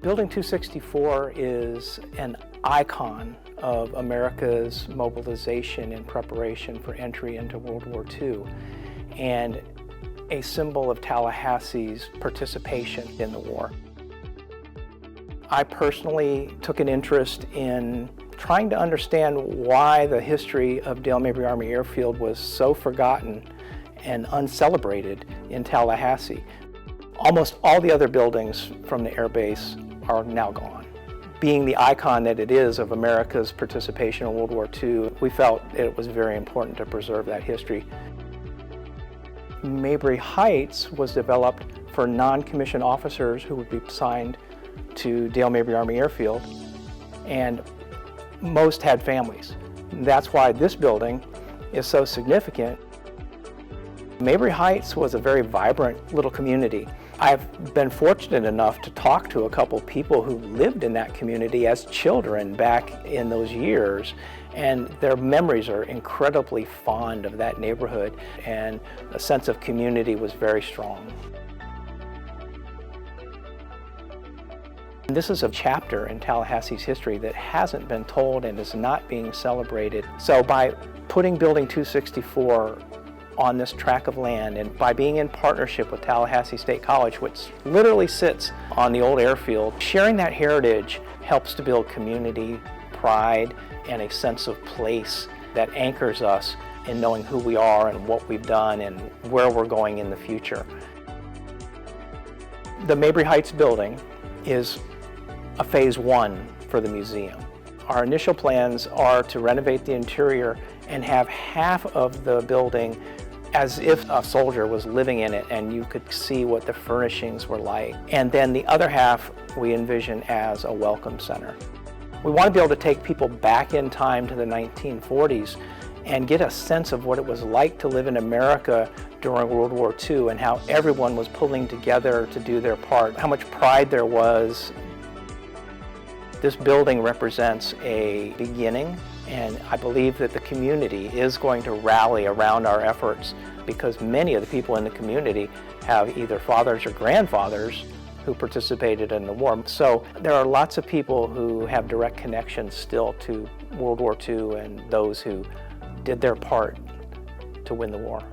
Building 264 is an icon of America's mobilization in preparation for entry into World War II, and a symbol of Tallahassee's participation in the war. I personally took an interest in trying to understand why the history of Dale Mabry Army Airfield was so forgotten and uncelebrated in Tallahassee. Almost all the other buildings from the air base are now gone. Being the icon that it is of America's participation in World War II, we felt it was very important to preserve that history. Mabry Heights was developed for non-commissioned officers who would be assigned to Dale Mabry Army Airfield, and most had families. That's why this building is so significant. Mabry Heights was a very vibrant little community. I've been fortunate enough to talk to a couple people who lived in that community as children back in those years, and their memories are incredibly fond of that neighborhood, and a sense of community was very strong. This is a chapter in Tallahassee's history that hasn't been told and is not being celebrated. So by putting Building 264 on this tract of land, and by being in partnership with Tallahassee State College, which literally sits on the old airfield, sharing that heritage helps to build community, pride, and a sense of place that anchors us in knowing who we are and what we've done and where we're going in the future. The Mabry Heights building is a phase one for the museum. Our initial plans are to renovate the interior and have half of the building as if a soldier was living in it and you could see what the furnishings were like. And then the other half we envision as a welcome center. We want to be able to take people back in time to the 1940s and get a sense of what it was like to live in America during World War II and how everyone was pulling together to do their part, how much pride there was. This building represents a beginning, and I believe that the community is going to rally around our efforts because many of the people in the community have either fathers or grandfathers who participated in the war. So there are lots of people who have direct connections still to World War II and those who did their part to win the war.